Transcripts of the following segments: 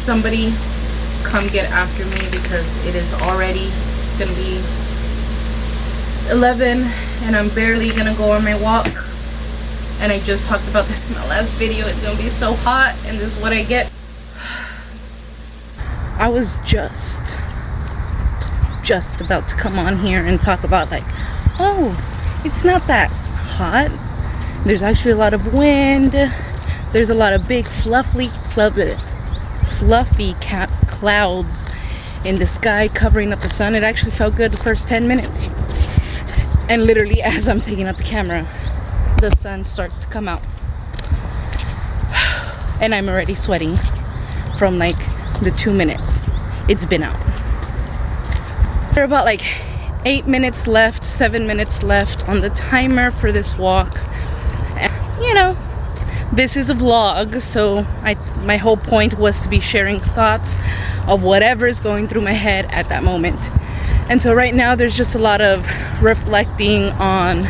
somebody come get after me because it is already gonna be 11 and I'm barely gonna go on my walk. And I just talked about this in my last video. It's gonna be so hot and this is what I get. I was just about to come on here and talk about like, oh, it's not that hot. There's actually a lot of wind. There's a lot of big fluffy clouds in the sky covering up the sun. It actually felt good the first 10 minutes. And literally as I'm taking out the camera, the sun starts to come out. And I'm already sweating from like the 2 minutes it's been out. There are about like 8 minutes left, 7 minutes left on the timer for this walk. And, you know, this is a vlog, so my whole point was to be sharing thoughts of whatever is going through my head at that moment. And so right now there's just a lot of reflecting on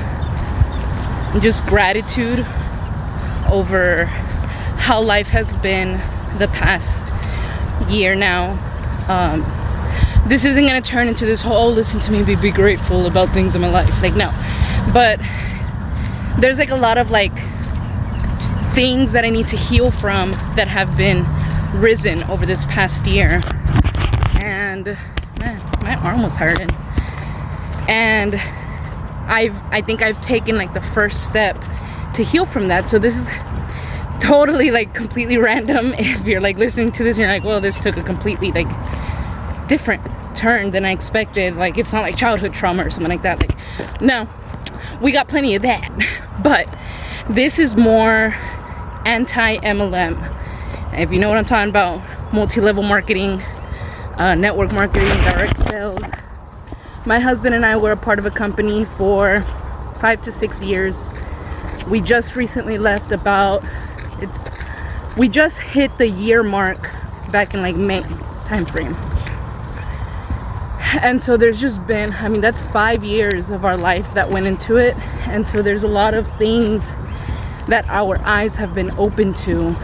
just gratitude over how life has been the past year now. This isn't going to turn into this whole, listen to me, be grateful about things in my life. Like, no. But there's like a lot of like things that I need to heal from that have been risen over this past year. And man, my arm was hurting. And I think I've taken like the first step to heal from that. So this is totally like completely random. If you're like listening to this and you're like, well, this took a completely like different turn than I expected. Like, it's not like childhood trauma or something like that. Like, no, we got plenty of that. But this is more anti-MLM. If you know what I'm talking about, multi-level marketing, network marketing, direct sales. My husband and I were a part of a company for 5 to 6 years. We just recently left we just hit the year mark back in like May timeframe. And so there's just been, I mean, that's 5 years of our life that went into it. And so there's a lot of things that our eyes have been open to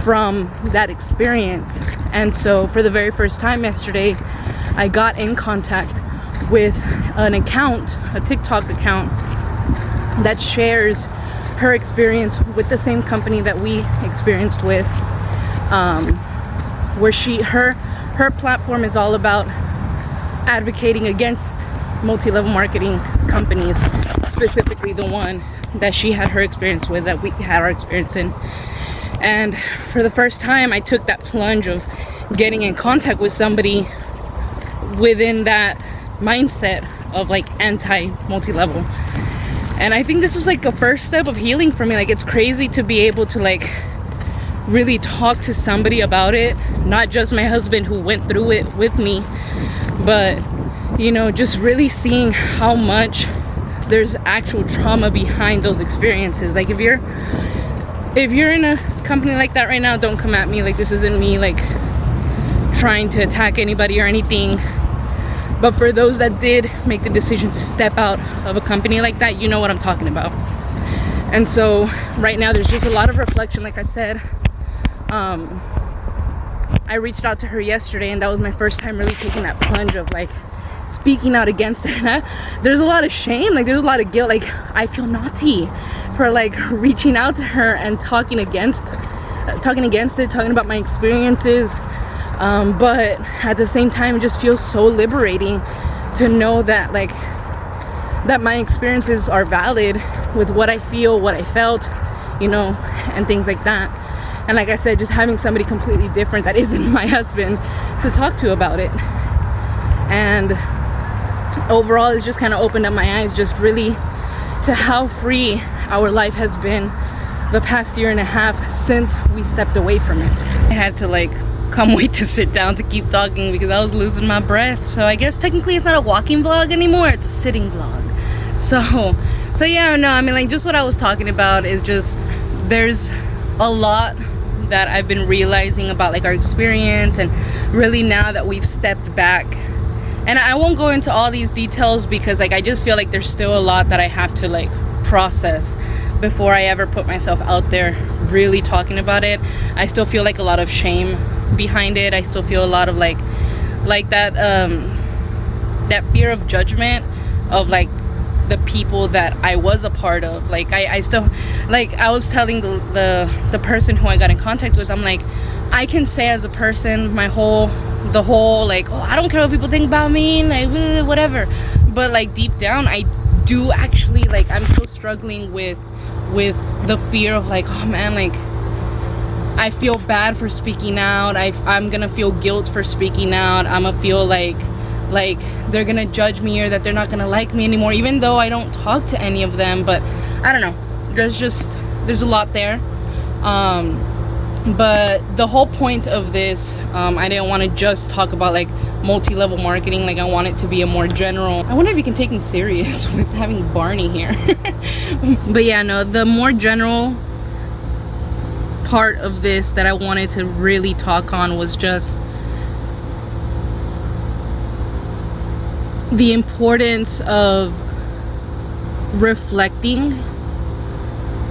from that experience. And so for the very first time yesterday, I got in contact with an account, a TikTok account that shares her experience with the same company that we experienced with, where her platform is all about advocating against multi-level marketing companies, specifically the one that she had her experience with, that we had our experience in. And for the first time, I took that plunge of getting in contact with somebody within that mindset of like anti-multi-level. And I think this was like a first step of healing for me. Like, it's crazy to be able to like really talk to somebody about it, not just my husband who went through it with me, but you know, just really seeing how much there's actual trauma behind those experiences. Like, if you're in a company like that right now, don't come at me. Like, this isn't me like trying to attack anybody or anything. But for those that did make the decision to step out of a company like that, you know what I'm talking about. And so right now there's just a lot of reflection. Like I said, I reached out to her yesterday, and that was my first time really taking that plunge of like speaking out against it. There's a lot of shame, like there's a lot of guilt. Like, I feel naughty for like reaching out to her and talking against it, talking about my experiences. But at the same time, it just feels so liberating to know that like that my experiences are valid with what I feel, what I felt, you know, and things like that. And like I said, just having somebody completely different that isn't my husband to talk to about it. And overall, it's just kind of opened up my eyes just really to how free our life has been the past year and a half since we stepped away from it. I had to like wait to sit down to keep talking because I was losing my breath. So I guess technically it's not a walking vlog anymore, it's a sitting vlog. So yeah, no, I mean, like, just what I was talking about is just there's a lot that I've been realizing about like our experience, and really now that we've stepped back, and I won't go into all these details because like I just feel like there's still a lot that I have to like process before I ever put myself out there really talking about it. I still feel like a lot of shame behind it. I still feel a lot of like that that fear of judgment of like the people that I was a part of. Like I still, like I was telling the person who I got in contact with, I'm like, I can say as a person the whole like, oh, I don't care what people think about me, like whatever, but like deep down I do actually, like, I'm still struggling with the fear of like, oh man, like I feel bad for speaking out. I'm gonna feel guilt for speaking out. I'm gonna feel like they're gonna judge me, or that they're not gonna like me anymore, even though I don't talk to any of them. But I don't know, there's a lot there. But the whole point of this, I didn't want to just talk about like multi-level marketing. Like I want it to be a more general, I wonder if you can take me serious with having Barney here. But yeah, no, the more general part of this that I wanted to really talk on was just the importance of reflecting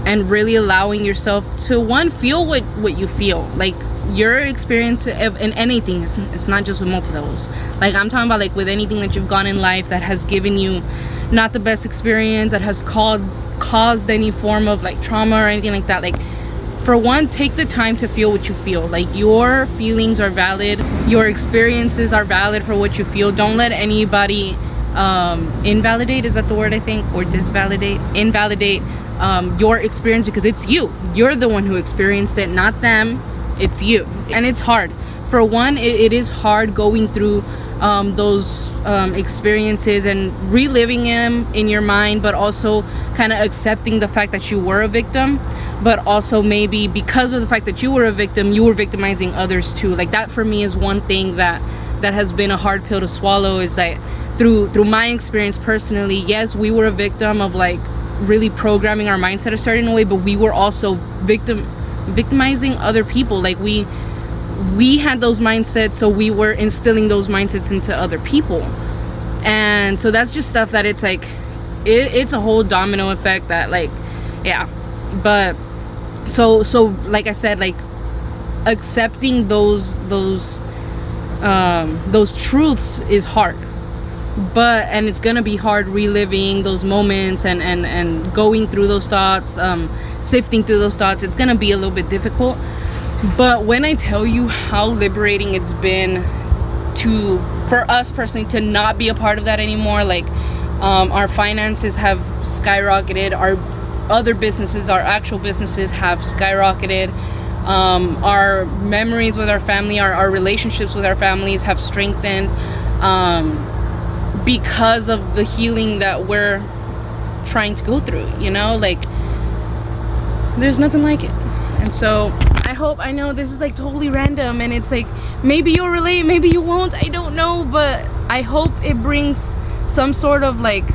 and really allowing yourself to, one, feel what you feel. Like your experience in anything, it's not just with multi-levels. Like I'm talking about like with anything that you've gone in life that has given you not the best experience, that has caused any form of like trauma or anything like that. Like for one, take the time to feel what you feel. Like your feelings are valid, your experiences are valid for what you feel. Don't let anybody invalidate, is that the word, I think, or invalidate your experience, because it's you're the one who experienced it, not them. It's you. And it's hard. For one, it is hard going through those experiences and reliving them in your mind, but also kind of accepting the fact that you were a victim, but also maybe because of the fact that you were a victim, you were victimizing others too. Like that for me is one thing that has been a hard pill to swallow, is that through my experience personally, yes, we were a victim of like really programming our mindset a certain way, but we were also victimizing other people. Like we had those mindsets, so we were instilling those mindsets into other people. And so that's just stuff that it's like it's a whole domino effect that, like, yeah. But so like I said, like accepting those truths is hard, and it's gonna be hard reliving those moments and going through those thoughts, sifting through those thoughts. It's gonna be a little bit difficult. But when I tell you how liberating it's been for us personally to not be a part of that anymore, like our finances have skyrocketed, our other businesses, our actual businesses have skyrocketed, our memories with our family, our relationships with our families have strengthened, because of the healing that we're trying to go through, you know, like there's nothing like it. And so I know this is like totally random, and it's like maybe you'll relate, maybe you won't, I don't know, but I hope it brings some sort of like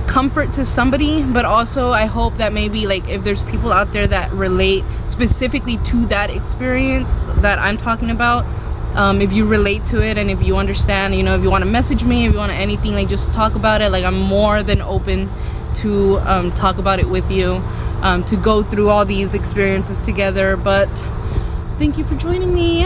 comfort to somebody. But also I hope that maybe like if there's people out there that relate specifically to that experience that I'm talking about, if you relate to it and if you understand, you know, if you want to message me, if you want to anything, like just talk about it. Like I'm more than open to talk about it with you, to go through all these experiences together. But thank you for joining me.